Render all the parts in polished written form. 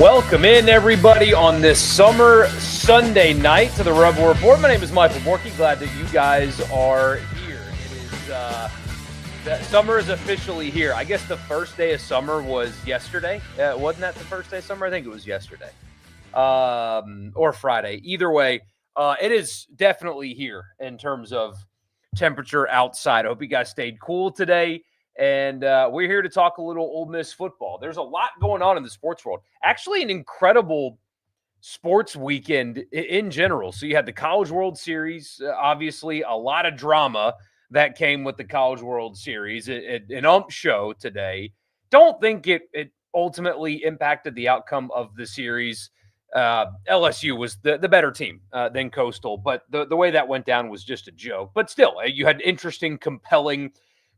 Welcome in, everybody, on this summer Sunday night to the Rebel Report. My name is Michael Borky. Glad that you guys are here. Summer is officially here. I guess the first day of summer was yesterday. Wasn't that the first day of summer? I think it was yesterday or Friday. Either way, it is definitely here in terms of temperature outside. I hope you guys stayed cool today. And we're here to talk a little Ole Miss football. There's a lot going on in the sports world. Actually, an incredible sports weekend in general. So you had the College World Series, obviously a lot of drama that came with the College World Series. An show today. Don't think it ultimately impacted the outcome of the series. LSU was the better team than Coastal, but the way that went down was just a joke. But still, you had interesting, compelling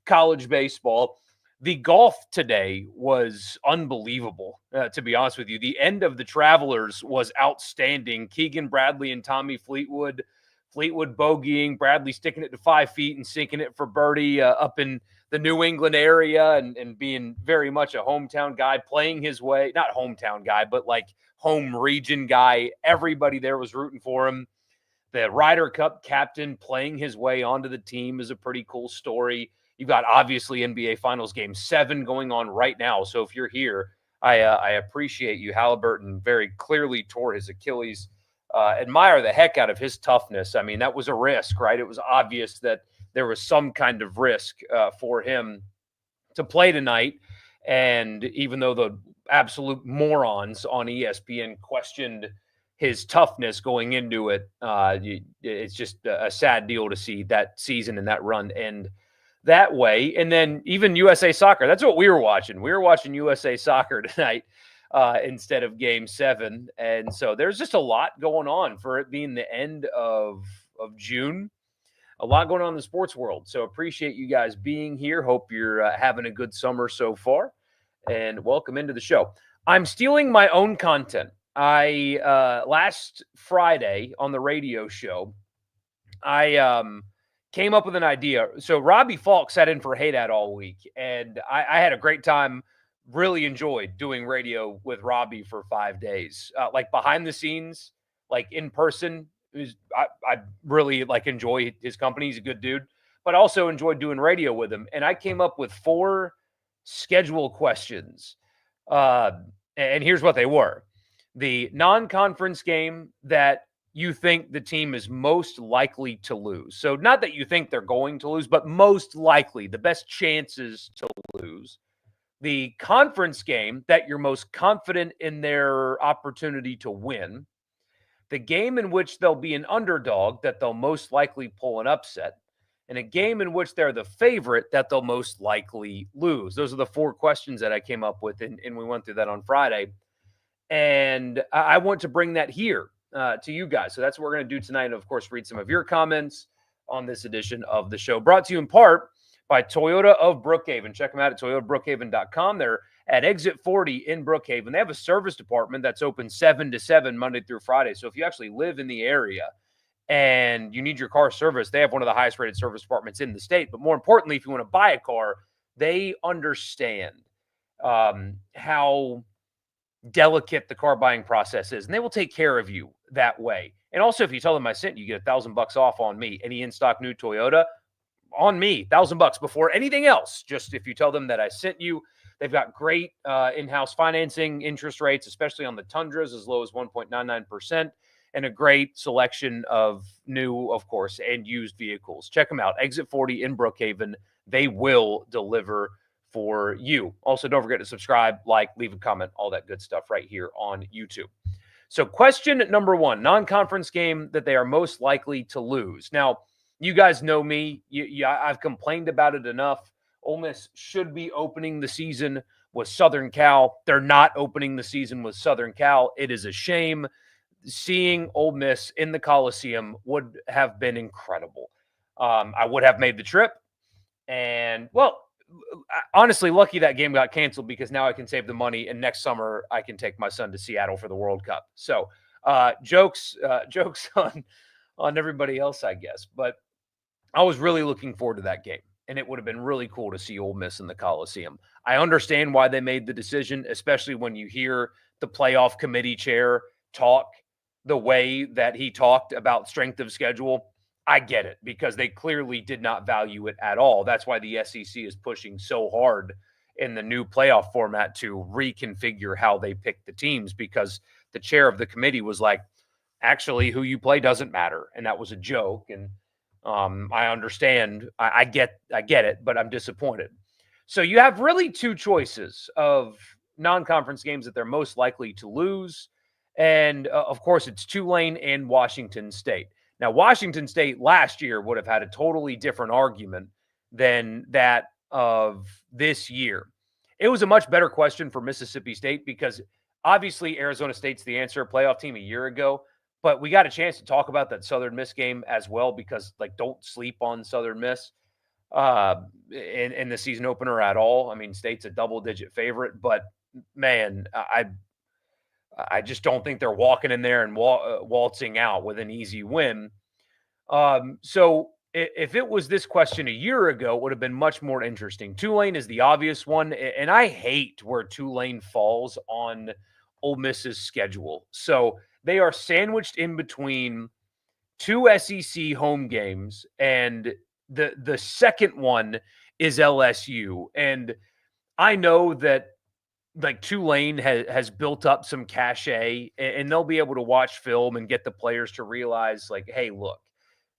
college baseball. The golf today was unbelievable, to be honest with you. The end of the Travelers was outstanding. Keegan Bradley and Tommy Fleetwood bogeying, Bradley sticking it to 5 feet and sinking it for birdie up in the New England area and being very much a hometown guy, playing his way, not hometown guy, but like home region guy. Everybody there was rooting for him. The Ryder Cup captain playing his way onto the team is a pretty cool story. You've got, obviously, NBA Finals Game 7 going on right now. So if you're here, I appreciate you. Halliburton very clearly tore his Achilles. Admire the heck out of his toughness. I mean, that was a risk, right? It was obvious that there was some kind of risk for him to play tonight. And even though the absolute morons on ESPN questioned his toughness going into it, it's just a sad deal to see that season and that run end that way. And then even USA Soccer, that's what we were watching. We were watching USA Soccer tonight instead of Game 7. And so there's just a lot going on for it being the end of June. A lot going on in the sports world. So appreciate you guys being here. Hope you're having a good summer so far. And welcome into the show. I'm stealing my own content. Last Friday on the radio show, I came up with an idea. So Robbie Falk sat in for Hey Dad all week, and I had a great time. Really enjoyed doing radio with Robbie for 5 days, like behind the scenes, like in person. I really like enjoy his company. He's a good dude, but also enjoyed doing radio with him. And I came up with 4 schedule questions, and here's what they were: the non-conference game that you think the team is most likely to lose. So not that you think they're going to lose, but most likely, the best chances to lose. The conference game that you're most confident in their opportunity to win. The game in which they'll be an underdog that they'll most likely pull an upset. And a game in which they're the favorite that they'll most likely lose. Those are the 4 questions that I came up with, and we went through that on Friday. And I want to bring that here to you guys. So that's what we're going to do tonight. And of course, read some of your comments on this edition of the show. Brought to you in part by Toyota of Brookhaven. Check them out at toyotabrookhaven.com. They're at Exit 40 in Brookhaven. They have a service department that's open 7 to 7 Monday through Friday. So if you actually live in the area and you need your car serviced, they have one of the highest rated service departments in the state. But more importantly, if you want to buy a car, they understand how delicate the car buying process is, and they will take care of you that way. And also, if you tell them I sent you, get $1,000 off on me. Any in-stock new Toyota on me, $1,000 before anything else. Just if you tell them that I sent you. They've got great in-house financing interest rates, especially on the Tundras, as low as 1.99%, and a great selection of new, of course, and used vehicles. Check them out. Exit 40 in Brookhaven. They will deliver for you. Also, don't forget to subscribe, like, leave a comment, all that good stuff right here on YouTube. So question number 1, non-conference game that they are most likely to lose. Now, you guys know me. I've complained about it enough. Ole Miss should be opening the season with Southern Cal. They're not opening the season with Southern Cal. It is a shame. Seeing Ole Miss in the Coliseum would have been incredible. I would have made the trip. And, well, honestly, lucky that game got canceled because now I can save the money, and next summer I can take my son to Seattle for the World Cup. So jokes on everybody else, I guess. But I was really looking forward to that game, and it would have been really cool to see Ole Miss in the Coliseum. I understand why they made the decision, especially when you hear the playoff committee chair talk the way that he talked about strength of schedule, I get it, because they clearly did not value it at all. That's why the SEC is pushing so hard in the new playoff format to reconfigure how they pick the teams, because the chair of the committee was like, actually, who you play doesn't matter. And that was a joke. And I understand. I get it, but I'm disappointed. So you have really two choices of non-conference games that they're most likely to lose. And of course, it's Tulane and Washington State. Now, Washington State last year would have had a totally different argument than that of this year. It was a much better question for Mississippi State because obviously Arizona State's the answer playoff team a year ago. But we got a chance to talk about that Southern Miss game as well because, like, don't sleep on Southern Miss in the season opener at all. I mean, State's a double-digit favorite, but, man, I just don't think they're walking in there and waltzing out with an easy win. So if it was this question a year ago, it would have been much more interesting. Tulane is the obvious one, and I hate where Tulane falls on Ole Miss's schedule. So they are sandwiched in between two SEC home games, and the second one is LSU. And I know that, like, Tulane has built up some cachet, and they'll be able to watch film and get the players to realize, like, hey, look,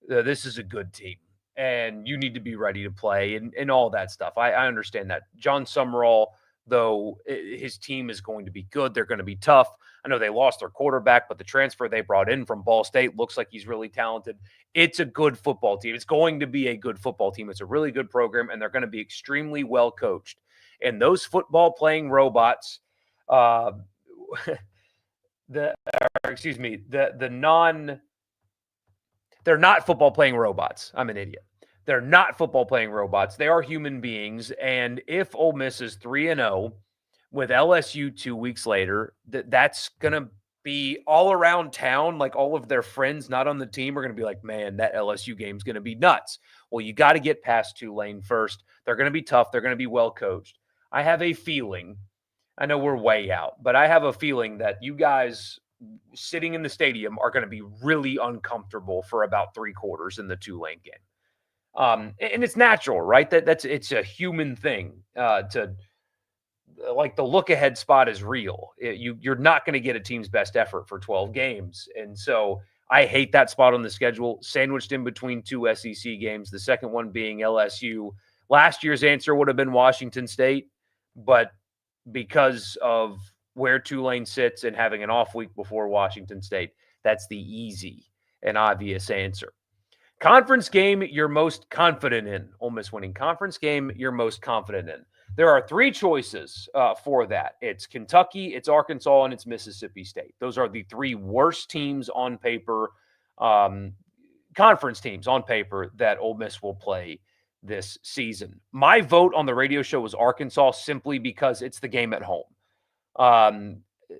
this is a good team, and you need to be ready to play and all that stuff. I understand that. John Summerall, though, his team is going to be good. They're going to be tough. I know they lost their quarterback, but the transfer they brought in from Ball State looks like he's really talented. It's a good football team. It's going to be a good football team. It's a really good program, and they're going to be extremely well coached. And those football playing robots, they're not football playing robots. I'm an idiot. They're not football playing robots. They are human beings. And if Ole Miss is 3-0 with LSU 2 weeks later, that's going to be all around town. Like, all of their friends not on the team are going to be like, man, that LSU game's going to be nuts. Well, you got to get past Tulane first. They're going to be tough. They're going to be well coached. I have a feeling, I know we're way out, but I have a feeling that you guys sitting in the stadium are going to be really uncomfortable for about 3 quarters in the Tulane game. And it's natural, right? It's a human thing to, like, the look ahead spot is real. You're not going to get a team's best effort for 12 games. And so I hate that spot on the schedule, sandwiched in between two SEC games, the second one being LSU. Last year's answer would have been Washington State, but because of where Tulane sits and having an off week before Washington State, that's the easy and obvious answer. Conference game you're most confident in. Ole Miss winning conference game you're most confident in. There are 3 choices for that. It's Kentucky, it's Arkansas, and it's Mississippi State. Those are the 3 worst teams on paper, conference teams on paper that Ole Miss will play this season. My vote on the radio show was Arkansas simply because it's the game at home.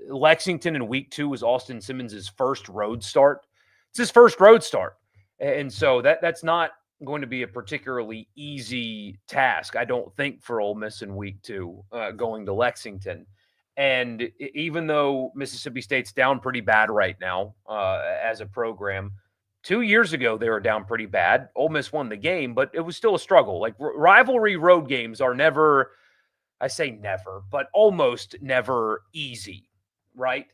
Lexington in week 2 was Austin Simmons' first road start. It's his first road start. And so that's not going to be a particularly easy task, I don't think, for Ole Miss in week 2, going to Lexington. And even though Mississippi State's down pretty bad right now as a program, 2 years ago they were down pretty bad. Ole Miss won the game, but it was still a struggle. Like, rivalry road games are never, I say never, but almost never easy, right?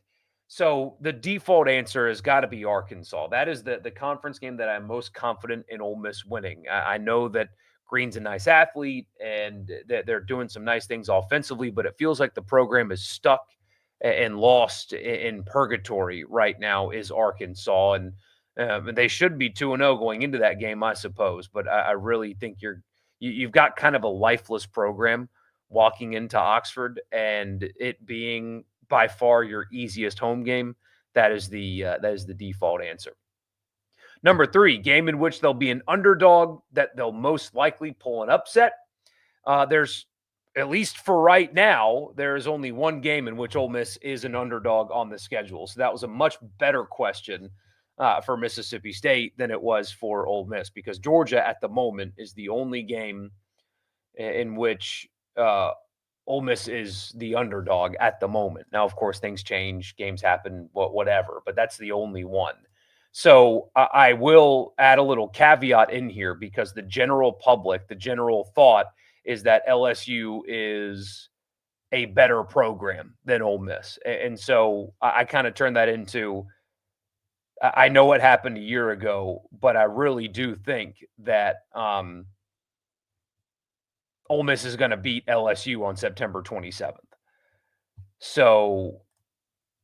So the default answer has got to be Arkansas. That is the conference game that I'm most confident in Ole Miss winning. I know that Green's a nice athlete and they're doing some nice things offensively, but it feels like the program is stuck and lost in purgatory right now is Arkansas. And they should be 2-0 going into that game, I suppose. But I really think you've got kind of a lifeless program walking into Oxford, and it being by far your easiest home game, that is the default answer. Number 3, game in which there'll be an underdog that they'll most likely pull an upset. There's, at least for right now, there is only one game in which Ole Miss is an underdog on the schedule. So that was a much better question for Mississippi State than it was for Ole Miss, because Georgia at the moment is the only game in which Ole Miss is the underdog at the moment. Now, of course, things change, games happen, whatever, but that's the only one. So I will add a little caveat in here because the general public, the general thought is that LSU is a better program than Ole Miss. And so I kind of turn that into I know what happened a year ago, but I really do think that Ole Miss is going to beat LSU on September 27th. So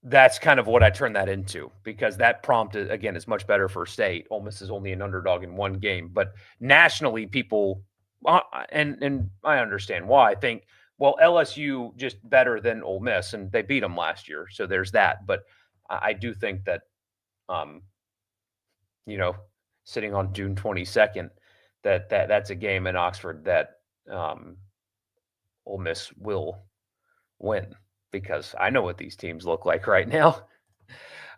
that's kind of what I turn that into because that prompt, again, is much better for state. Ole Miss is only an underdog in one game, but nationally, people, and I understand why. I think, well, LSU just better than Ole Miss, and they beat them last year, so there's that. But I do think that, um, you know, sitting on June 22nd, that's a game in Oxford that um, Ole Miss will win because I know what these teams look like right now.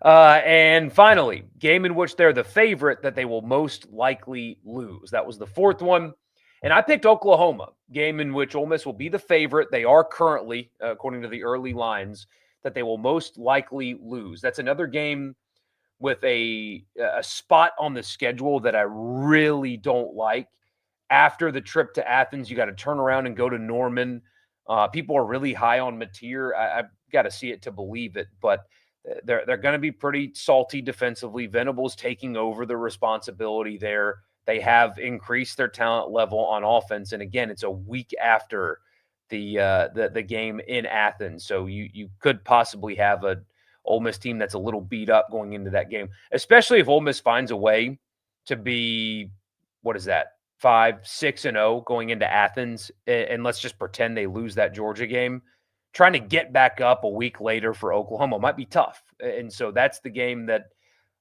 And finally, game in which they're the favorite that they will most likely lose. That was the fourth one. And I picked Oklahoma, game in which Ole Miss will be the favorite. They are currently, according to the early lines, that they will most likely lose. That's another game with a spot on the schedule that I really don't like. After the trip to Athens, you got to turn around and go to Norman. People are really high on Mateer. I've got to see it to believe it, but they're going to be pretty salty defensively. Venables taking over the responsibility there. They have increased their talent level on offense, and again, it's a week after the game in Athens, so you could possibly have a Ole Miss team that's a little beat up going into that game, especially if Ole Miss finds a way to be what is that 5-6-0 going into Athens, and let's just pretend they lose that Georgia game. Trying to get back up a week later for Oklahoma might be tough, and so that's the game that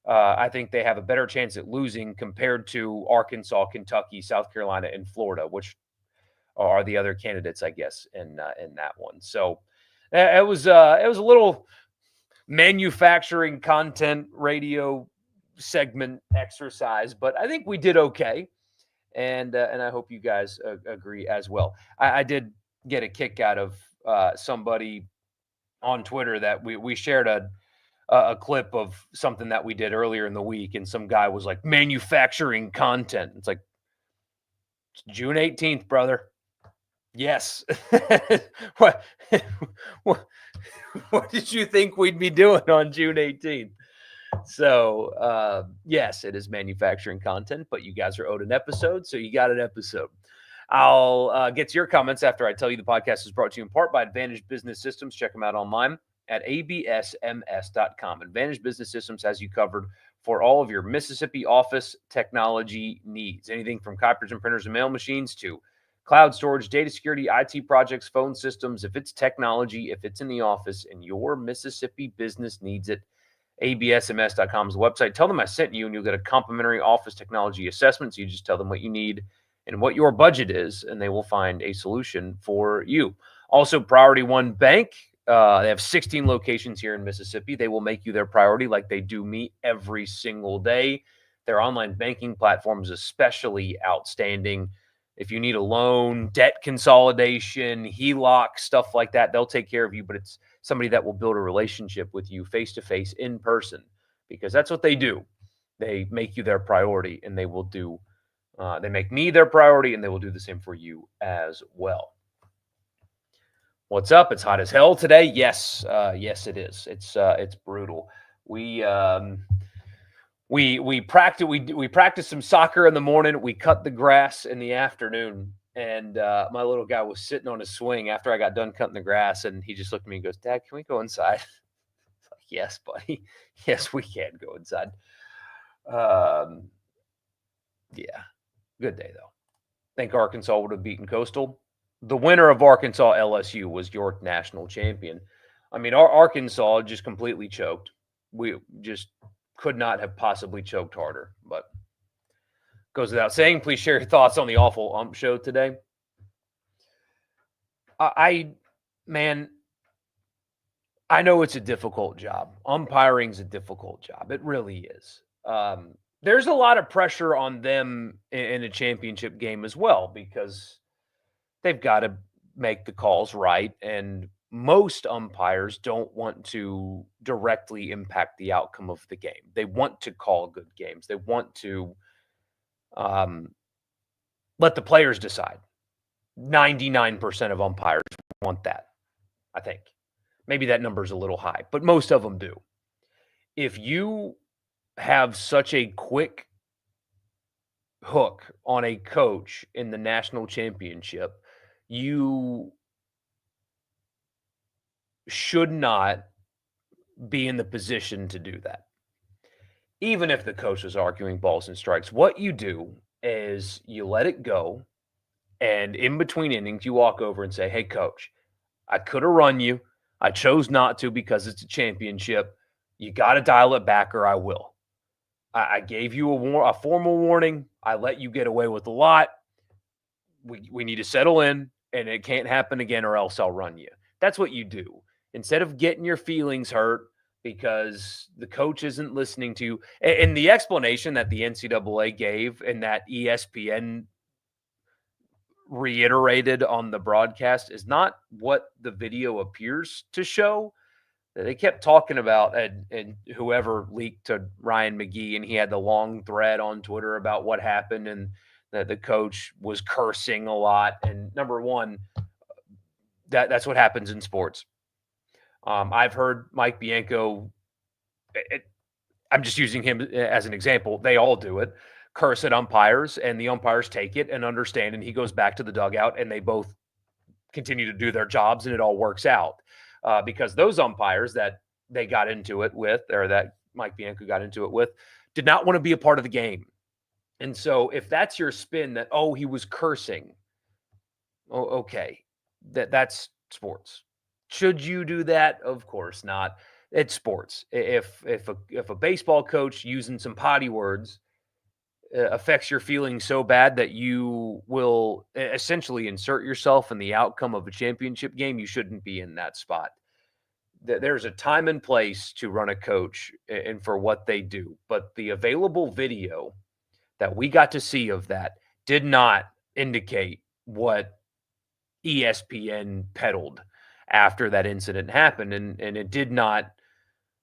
I think they have a better chance at losing compared to Arkansas, Kentucky, South Carolina, and Florida, which are the other candidates, I guess, in that one. So it was a little manufacturing content radio segment exercise, but I think we did okay, and I hope you guys agree as well. I did get a kick out of somebody on Twitter that we shared a clip of something that we did earlier in the week, and some guy was like manufacturing content. It's like it's June 18th, brother. Yes. what, what what did you think we'd be doing on June 18th? So, yes, it is manufacturing content, but you guys are owed an episode, so you got an episode. I'll get to your comments after I tell you the podcast is brought to you in part by Advantage Business Systems. Check them out online at absms.com. Advantage Business Systems has you covered for all of your Mississippi office technology needs. Anything from copiers and printers and mail machines to cloud storage, data security, IT projects, phone systems. If it's technology, if it's in the office and your Mississippi business needs it, absms.com is the website. Tell them I sent you and you'll get a complimentary office technology assessment. So you just tell them what you need and what your budget is, and they will find a solution for you. Also, Priority One Bank. They have 16 locations here in Mississippi. They will make you their priority like they do me every single day. Their online banking platform is especially outstanding. If you need a loan, debt consolidation, HELOC, stuff like that, they'll take care of you, but it's somebody that will build a relationship with you face-to-face in person because that's what they do. They make you their priority, and they will do they make me their priority, and they will do the same for you as well. What's up? It's hot as hell today. Yes, yes, it is. It's brutal. We practiced some soccer in the morning. We cut the grass in the afternoon, and my little guy was sitting on his swing after I got done cutting the grass, and he just looked at me and goes, "Dad, can we go inside?" Like, yes, buddy. Yes, we can go inside. Yeah, good day though. Think Arkansas would have beaten Coastal. The winner of Arkansas LSU was your national champion. I mean, Arkansas just completely choked. We just could not have possibly choked harder, but goes without saying. Please share your thoughts on the awful ump show today. Man, I know it's a difficult job. Umpiring's a difficult job. It really is. There's a lot of pressure on them in a championship game as well because they've got to make the calls right, and most umpires don't want to directly impact the outcome of the game. They want to call good games. They want to um, let the players decide. 99% of umpires want that, I think. Maybe that number is a little high, but most of them do. If you have such a quick hook on a coach in the national championship, you should not be in the position to do that. Even if the coach is arguing balls and strikes, what you do is you let it go. And in between innings, you walk over and say, "Hey, coach, I could have run you. I chose not to because it's a championship. You got to dial it back or I will. I gave you a formal warning. I let you get away with a lot. We need to settle in, and it can't happen again or else I'll run you." That's what you do. Instead of getting your feelings hurt because the coach isn't listening to you. And the explanation that the NCAA gave and that ESPN reiterated on the broadcast is not what the video appears to show. They kept talking about, and whoever leaked to Ryan McGee, and he had the long thread on Twitter about what happened, and that the coach was cursing a lot. And number one, that's what happens in sports. I've heard Mike Bianco, I'm just using him as an example. They all do it, curse at umpires, and the umpires take it and understand, and he goes back to the dugout, and they both continue to do their jobs, and it all works out. Because those umpires that they got into it with, or that Mike Bianco got into it with, did not want to be a part of the game. And so if that's your spin that, oh, he was cursing, oh, okay, that's sports. Should you do that? Of course not. It's sports. If a baseball coach using some potty words affects your feelings so bad that you will essentially insert yourself in the outcome of a championship game, you shouldn't be in that spot. There's a time and place to run a coach and for what they do, but the available video that we got to see of that did not indicate what ESPN peddled after that incident happened, and it did not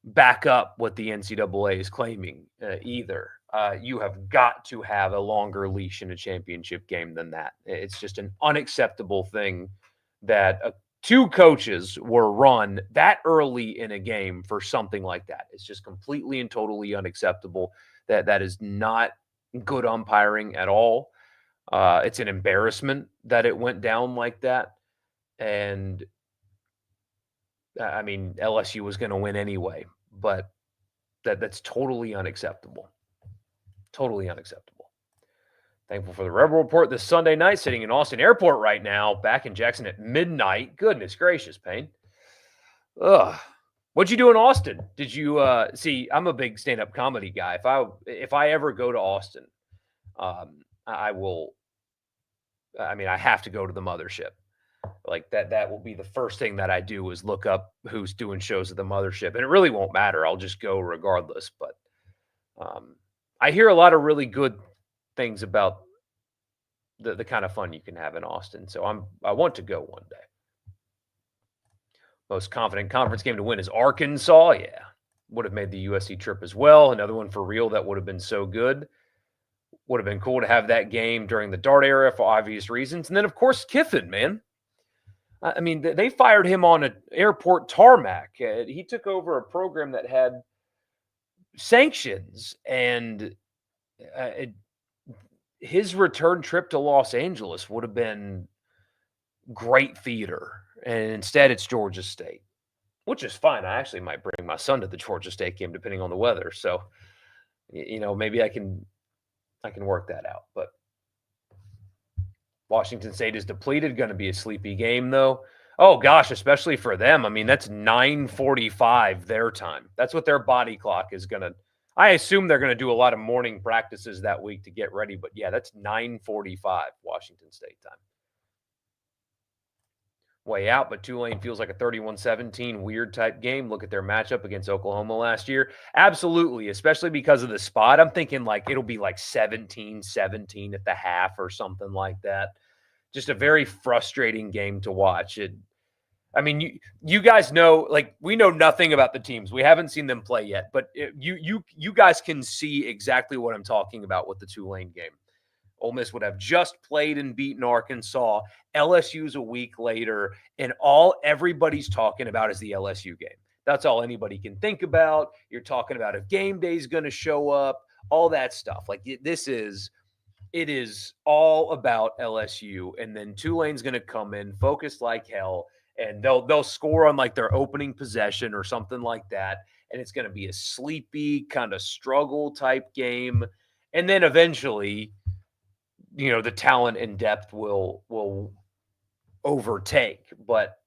back up what the NCAA is claiming either. You have got to have a longer leash in a championship game than that. It's just an unacceptable thing that two coaches were run that early in a game for something like that. It's just completely and totally unacceptable. That is not good umpiring at all. It's an embarrassment that it went down like that. And I mean, LSU was going to win anyway, but that's totally unacceptable. Totally unacceptable. Thankful for the Rebel Report this Sunday night, sitting in Austin Airport right now, back in Jackson at midnight. Goodness gracious, Payne. Ugh. What'd you do in Austin? Did you see? I'm a big stand-up comedy guy. If I ever go to Austin, I will. I mean, I have to go to the mothership. Like that will be the first thing that I do is look up who's doing shows at the mothership. And it really won't matter. I'll just go regardless. But I hear a lot of really good things about the kind of fun you can have in Austin. So I want to go one day. Most confident conference game to win is Arkansas. Yeah. Would have made the USC trip as well. Another one for real that would have been so good. Would have been cool to have that game during the Dart era for obvious reasons. And then, of course, Kiffin, man. I mean, they fired him on an airport tarmac. He took over a program that had sanctions, and his return trip to Los Angeles would have been great theater. And instead, it's Georgia State, which is fine. I actually might bring my son to the Georgia State game, depending on the weather. So, maybe I can work that out. But Washington State is depleted. Going to be a sleepy game, though. Oh, gosh, especially for them. I mean, that's 9:45 their time. That's what their body clock is going to – I assume they're going to do a lot of morning practices that week to get ready. But, yeah, that's 9:45 Washington State time. Way out, but Tulane feels like a 31-17 weird type game. Look at their matchup against Oklahoma last year. Absolutely, especially because of the spot. I'm thinking like it'll be like 17-17 at the half or something like that. just a very frustrating game to watch. I mean, you guys know, like, we know nothing about the teams. We haven't seen them play yet, but you guys can see exactly what I'm talking about with the Tulane game. Ole Miss would have just played and beaten Arkansas. LSU's a week later, and all everybody's talking about is the LSU game. That's all anybody can think about. You're talking about if game day is going to show up, all that stuff. Like, it is all about LSU, and then Tulane's going to come in focused like hell, and they'll score on like their opening possession or something like that, and it's going to be a sleepy kind of struggle type game, and then eventually, the talent and depth will overtake. But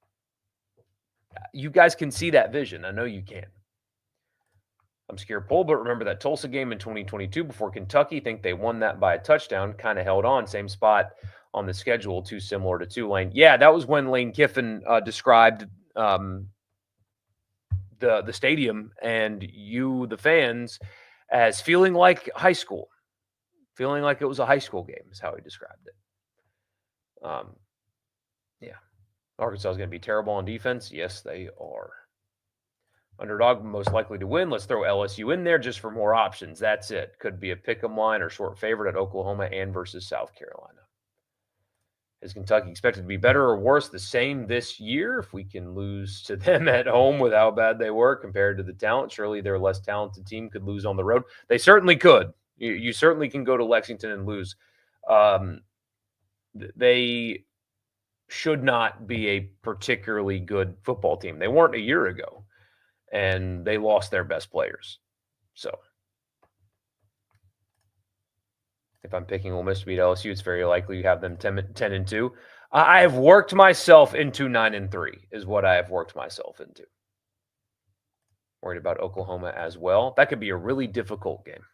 you guys can see that vision. I know you can. I'm scared pull, but remember that Tulsa game in 2022 before Kentucky. Think they won that by a touchdown, kind of held on, same spot on the schedule, too similar to Tulane. Yeah, that was when Lane Kiffin described the stadium and you, the fans, as feeling like high school, feeling like it was a high school game is how he described it. Yeah. Arkansas is going to be terrible on defense. Yes, they are. Underdog most likely to win. Let's throw LSU in there just for more options. That's it. Could be a pick-em line or short favorite at Oklahoma and versus South Carolina. Is Kentucky expected to be better or worse? The same this year. If we can lose to them at home with how bad they were compared to the talent, surely their less talented team could lose on the road. They certainly could. You certainly can go to Lexington and lose. They should not be a particularly good football team. They weren't a year ago. And they lost their best players. So if I'm picking Ole Miss to beat LSU, it's very likely you have them 10-2. I have worked myself into 9-3 is what I have worked myself into. Worried about Oklahoma as well. That could be a really difficult game.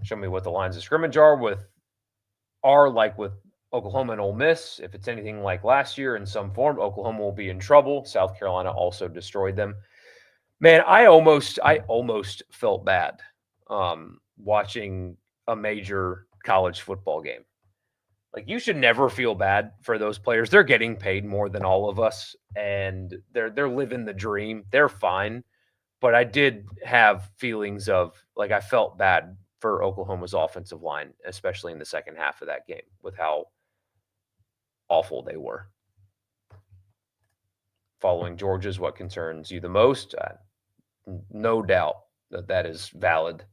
Show me what the lines of scrimmage are like with Oklahoma and Ole Miss. If it's anything like last year in some form, Oklahoma will be in trouble. South Carolina also destroyed them. Man, I almost felt bad watching a major college football game. Like, you should never feel bad for those players. They're getting paid more than all of us, and they're living the dream. They're fine. But I did have feelings of, like, I felt bad for Oklahoma's offensive line, especially in the second half of that game with how awful they were. Following Georgia's what concerns you the most? No doubt that is valid.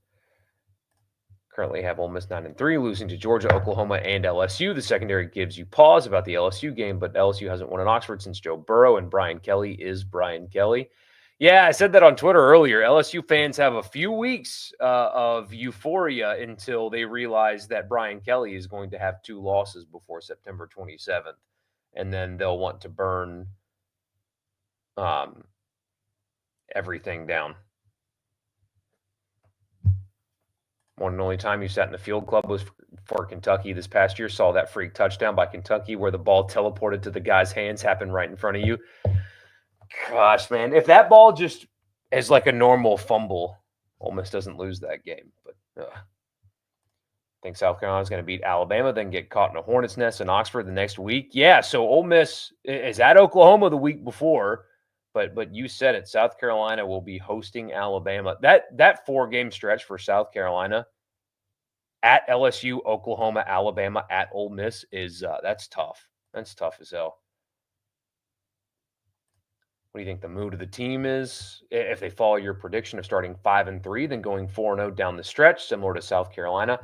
Currently have Ole Miss 9-3, losing to Georgia, Oklahoma, and LSU. The secondary gives you pause about the LSU game, but LSU hasn't won in Oxford since Joe Burrow, and Brian Kelly is Brian Kelly. Yeah, I said that on Twitter earlier. LSU fans have a few weeks of euphoria until they realize that Brian Kelly is going to have 2 losses before September 27th, and then they'll want to burn everything down. One and only time you sat in the field club was for Kentucky this past year. Saw that freak touchdown by Kentucky where the ball teleported to the guy's hands, happened right in front of you. Gosh, man, if that ball just is like a normal fumble, Ole Miss doesn't lose that game. But I think South Carolina's going to beat Alabama, then get caught in a hornet's nest in Oxford the next week. Yeah, so Ole Miss is at Oklahoma the week before. But you said it, South Carolina will be hosting Alabama. That 4-game stretch for South Carolina at LSU, Oklahoma, Alabama, at Ole Miss is that's tough. That's tough as hell. What do you think the mood of the team is? If they follow your prediction of starting 5-3, then going 4-0 down the stretch, similar to South Carolina.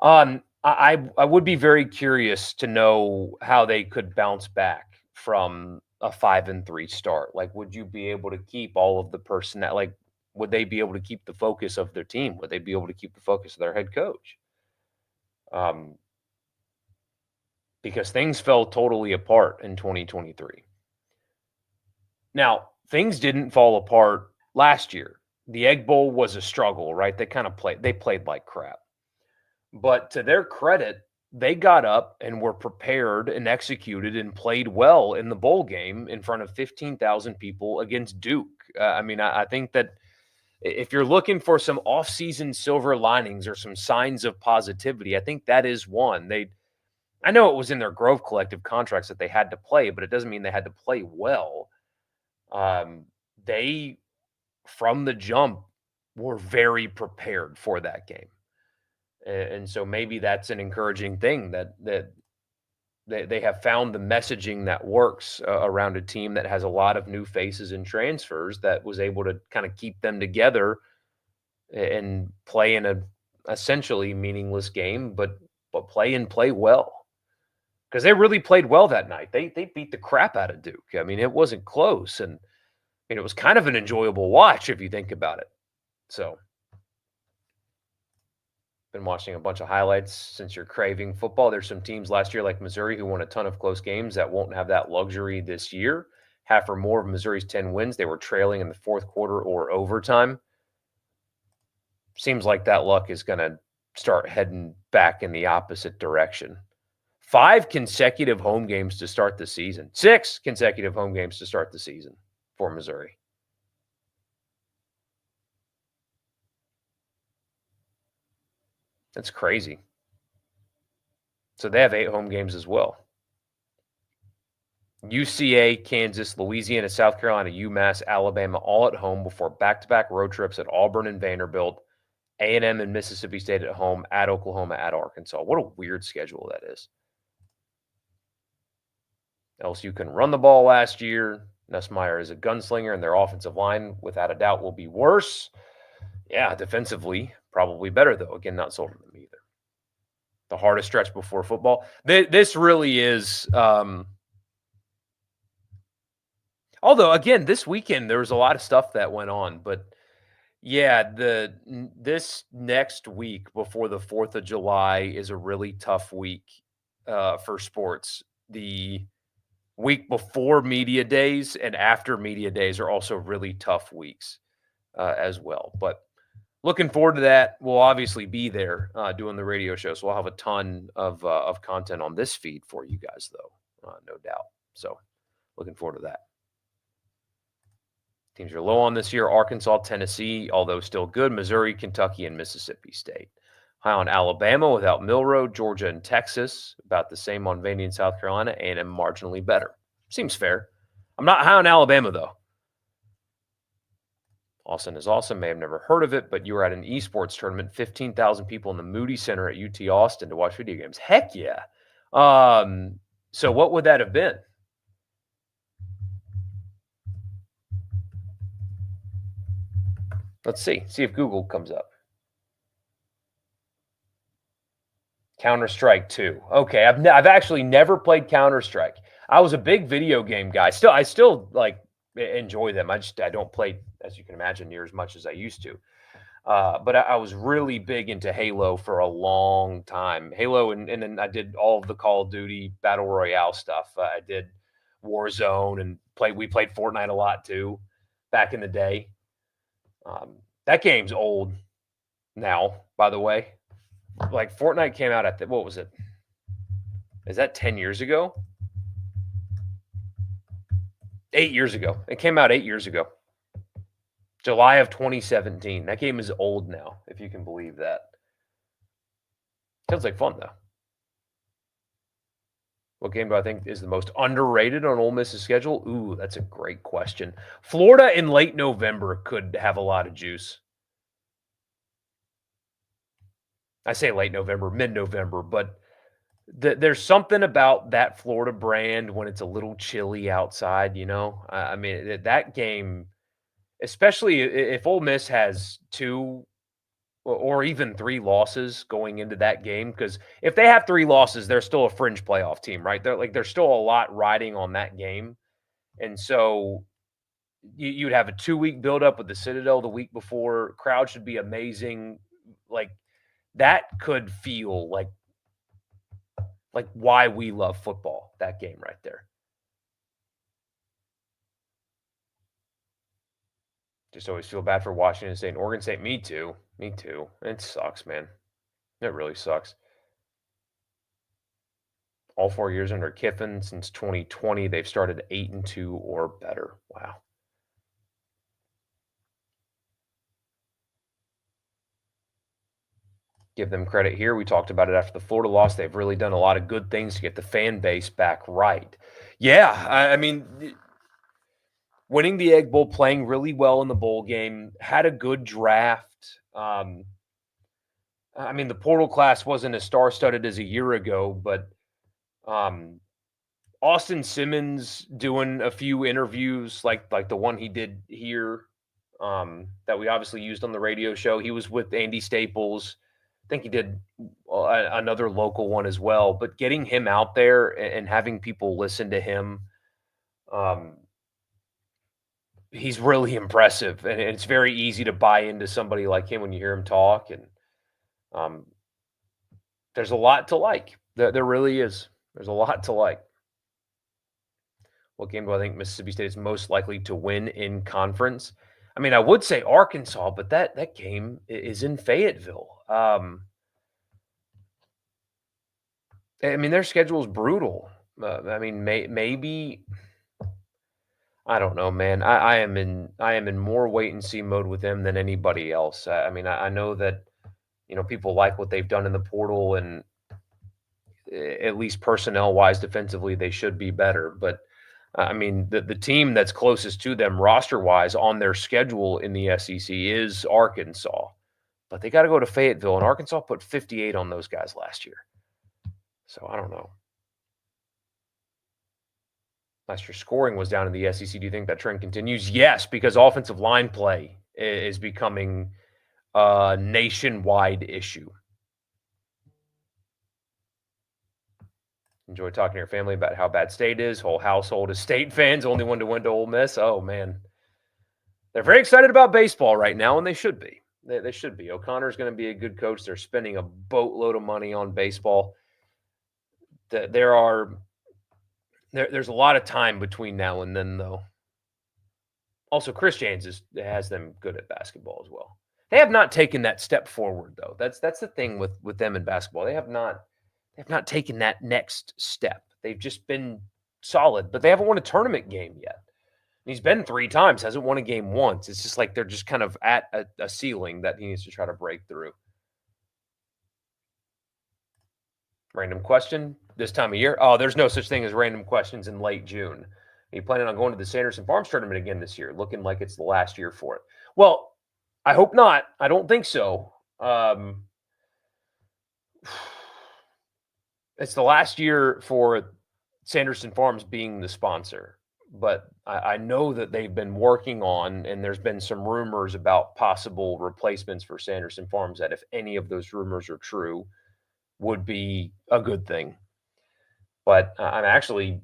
I would be very curious to know how they could bounce back from a 5-3 start. Like, would you be able to keep all of the personnel? Like, would they be able to keep the focus of their team? Would they be able to keep the focus of their head coach? Because things fell totally apart in 2023. Now, things didn't fall apart last year. The Egg Bowl was a struggle, right? They played like crap. But to their credit, they got up and were prepared and executed and played well in the bowl game in front of 15,000 people against Duke. I think that if you're looking for some off-season silver linings or some signs of positivity, I think that is one. I know it was in their Grove Collective contracts that they had to play, but it doesn't mean they had to play well. Um, they, from the jump, were very prepared for that game. And so maybe that's an encouraging thing that they have found the messaging that works around a team that has a lot of new faces and transfers that was able to kind of keep them together and play in a essentially meaningless game, but play well because they really played well that night. They beat the crap out of Duke. I mean, it wasn't close, and I mean, it was kind of an enjoyable watch if you think about it. So, been watching a bunch of highlights since you're craving football. There's some teams last year like Missouri who won a ton of close games that won't have that luxury this year. Half or more of Missouri's 10 wins, they were trailing in the fourth quarter or overtime. Seems like that luck is going to start heading back in the opposite direction. 5 consecutive home games to start the season. 6 consecutive home games to start the season for Missouri. That's crazy. So they have 8 home games as well. UCA, Kansas, Louisiana, South Carolina, UMass, Alabama, all at home before back-to-back road trips at Auburn and Vanderbilt, A&M and Mississippi State at home, at Oklahoma, at Arkansas. What a weird schedule that is. LSU can run the ball last year. Nussmeier is a gunslinger, and their offensive line, without a doubt, will be worse. Yeah, defensively, probably better, though. Again, not sold on them either. The hardest stretch before football. This really is although, again, this weekend, there was a lot of stuff that went on, but yeah, this next week before the 4th of July is a really tough week, for sports. The week before media days and after media days are also really tough weeks, as well, but looking forward to that. We'll obviously be there, doing the radio show, so we'll have a ton of content on this feed for you guys, though, no doubt. So, looking forward to that. Teams are low on this year: Arkansas, Tennessee, although still good, Missouri, Kentucky, and Mississippi State. High on Alabama without Milroe, Georgia, and Texas. About the same on Vandy and South Carolina, and marginally better. Seems fair. I'm not high on Alabama, though. Austin is awesome. May have never heard of it, but you were at an esports tournament, 15,000 people in the Moody Center at UT Austin to watch video games. Heck yeah. So what would that have been? Let's see if Google comes up. Counter-Strike 2. Okay, I've actually never played Counter-Strike. I was a big video game guy. I still like enjoy them. I don't play, as you can imagine, near as much as I used to. But I was really big into Halo for a long time. Halo, and then I did all of the Call of Duty Battle Royale stuff. I did Warzone and we played Fortnite a lot too back in the day. That game's old now, by the way. Like Fortnite came out at what was it? Is that 10 years ago? 8 years ago. It came out 8 years ago. July of 2017. That game is old now, if you can believe that. Sounds like fun, though. What game do I think is the most underrated on Ole Miss's schedule? Ooh, that's a great question. Florida in late November could have a lot of juice. I say late November, mid-November, but there's something about that Florida brand when it's a little chilly outside, you know? I mean, that game, especially if Ole Miss has 2 or even 3 losses going into that game, because if they have 3 losses, they're still a fringe playoff team, right? There's still a lot riding on that game. And so you'd have a 2-week buildup with the Citadel the week before. Crowd should be amazing. Like, that could feel like why we love football, that game right there. Just always feel bad for Washington State and Oregon State. Me too. It sucks, man. It really sucks. All 4 years under Kiffin since 2020, they've started 8-2 or better. Wow. Give them credit here. We talked about it after the Florida loss. They've really done a lot of good things to get the fan base back right. Yeah, I mean, winning the Egg Bowl, playing really well in the bowl game, had a good draft. I mean, the portal class wasn't as star-studded as a year ago, but Austin Simmons doing a few interviews like the one he did here that we obviously used on the radio show. He was with Andy Staples. I think he did another local one as well. But getting him out there and having people listen to him, he's really impressive. And it's very easy to buy into somebody like him when you hear him talk. And there's a lot to like. There really is. There's a lot to like. What game do I think Mississippi State is most likely to win in conference? I mean, I would say Arkansas, but that game is in Fayetteville. I mean, their schedule is brutal. I mean, maybe I don't know, man. I am in more wait and see mode with them than anybody else. I mean, I know that people like what they've done in the portal, and at least personnel wise, defensively, they should be better. But I mean, the team that's closest to them roster-wise on their schedule in the SEC is Arkansas. But they got to go to Fayetteville, and Arkansas put 58 on those guys last year. So I don't know. Last year scoring was down in the SEC. Do you think that trend continues? Yes, because offensive line play is becoming a nationwide issue. Enjoy talking to your family about how bad State is. Whole household is State fans. Only one to win to Ole Miss. Oh, man. They're very excited about baseball right now, and they should be. They should be. O'Connor's going to be a good coach. They're spending a boatload of money on baseball. There's a lot of time between now and then, though. Also, Chris James has them good at basketball as well. They have not taken that step forward, though. That's the thing with them in basketball. They have not taken that next step. They've just been solid, but they haven't won a tournament game yet. He's been 3 times, hasn't won a game once. It's just like they're just kind of at a ceiling that he needs to try to break through. Random question this time of year? Oh, there's no such thing as random questions in late June. Are you planning on going to the Sanderson Farms tournament again this year? Looking like it's the last year for it. Well, I hope not. I don't think so. It's the last year for Sanderson Farms being the sponsor, but I know that they've been working on, and there's been some rumors about possible replacements for Sanderson Farms that, if any of those rumors are true, would be a good thing. But I'm actually,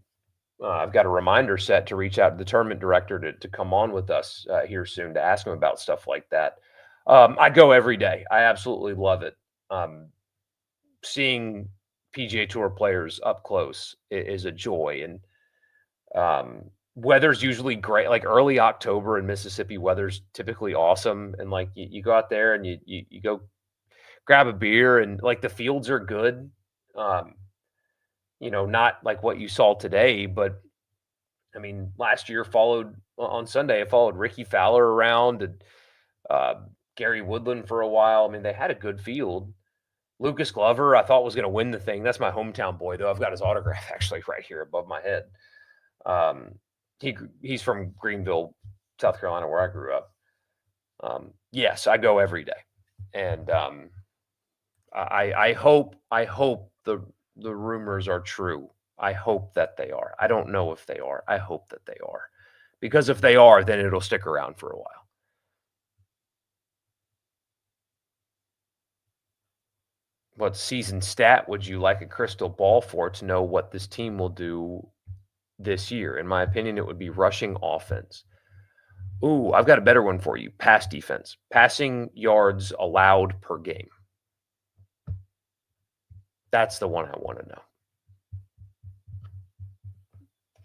I've got a reminder set to reach out to the tournament director to come on with us here soon to ask him about stuff like that. I go every day. I absolutely love it. Seeing PGA Tour players up close is a joy, and weather's usually great. Like early October in Mississippi, weather's typically awesome, and like you go out there and you go grab a beer, and like the fields are good. Not like what you saw today, but I mean, last year on Sunday, I followed Ricky Fowler around and Gary Woodland for a while. I mean, they had a good field. Lucas Glover, I thought was going to win the thing. That's my hometown boy, though. I've got his autograph actually right here above my head. He's from Greenville, South Carolina, where I grew up. Yes, I go every day, and I hope the rumors are true. I hope that they are. I don't know if they are. I hope that they are, because if they are, then it'll stick around for a while. What season stat would you like a crystal ball for to know what this team will do this year? In my opinion, it would be rushing offense. Ooh, I've got a better one for you. Pass defense. Passing yards allowed per game. That's the one I want to know.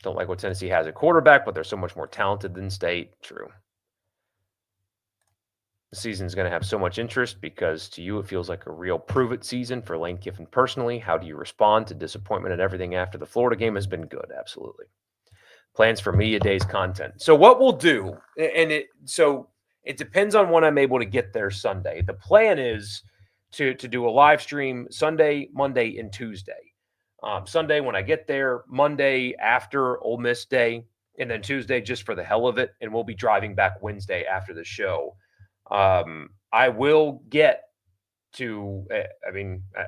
Don't like what Tennessee has at quarterback, but they're so much more talented than State. True. The season is going to have so much interest because to you it feels like a real prove-it season for Lane Kiffin personally. How do you respond to disappointment and everything after the Florida game has been good? Absolutely. Plans for media days content. So what we'll do, and it depends on when I'm able to get there Sunday. The plan is to do a live stream Sunday, Monday, and Tuesday. Sunday when I get there, Monday after Ole Miss Day, and then Tuesday just for the hell of it. And we'll be driving back Wednesday after the show. I will get to,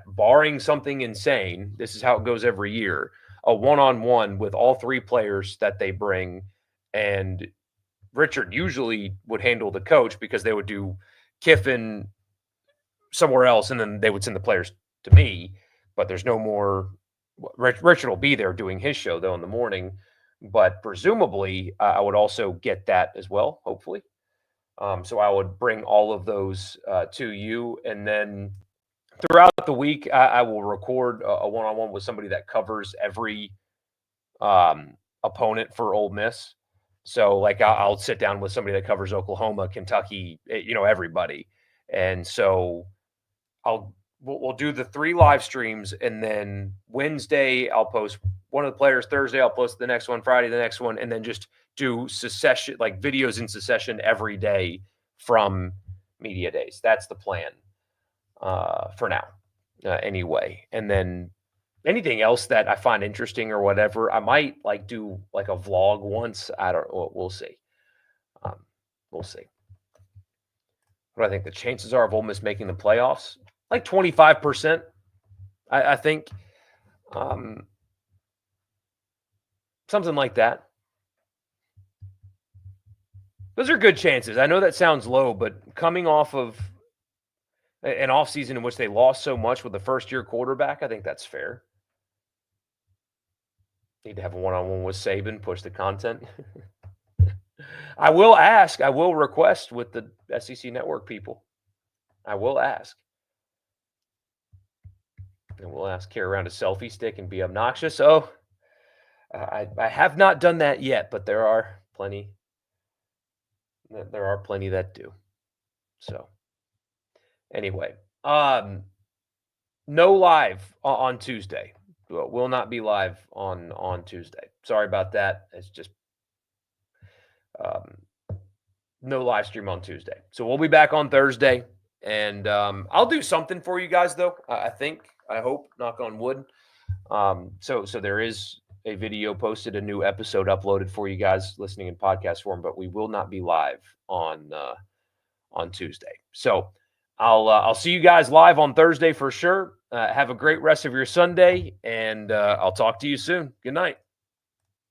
barring something insane, this is how it goes every year, a one-on-one with all three players that they bring. And Richard usually would handle the coach because they would do Kiffin somewhere else, and then they would send the players to me. But there's no more. Richard will be there doing his show, though, in the morning. But presumably, I would also get that as well, hopefully. So I would bring all of those to you. And then throughout the week, I will record a one-on-one with somebody that covers every opponent for Ole Miss. So, like, I'll sit down with somebody that covers Oklahoma, Kentucky, everybody. And so we'll do the 3 live streams, and then Wednesday I'll post one of the players. Thursday I'll post the next one. Friday the next one, and then just do succession, like videos in succession every day from media days. That's the plan for now, anyway. And then anything else that I find interesting or whatever, I might like do like a vlog once. I don't know. We'll see. We'll see. What do I think the chances are of Ole Miss making the playoffs? Like 25%, I think. Something like that. Those are good chances. I know that sounds low, but coming off of an offseason in which they lost so much with the first-year quarterback, I think that's fair. Need to have a one-on-one with Saban, push the content. I will request with the SEC Network people. I will ask. And we'll ask, carry around a selfie stick and be obnoxious. Oh, I have not done that yet, but there are plenty. There are plenty that do. So, anyway, no live on Tuesday. Will not be live on Tuesday. Sorry about that. It's just no live stream on Tuesday. So we'll be back on Thursday, and I'll do something for you guys though. I hope, knock on wood. So there is a video posted, a new episode uploaded for you guys listening in podcast form, but we will not be live on Tuesday. So I'll see you guys live on Thursday for sure. Have a great rest of your Sunday, and I'll talk to you soon. Good night.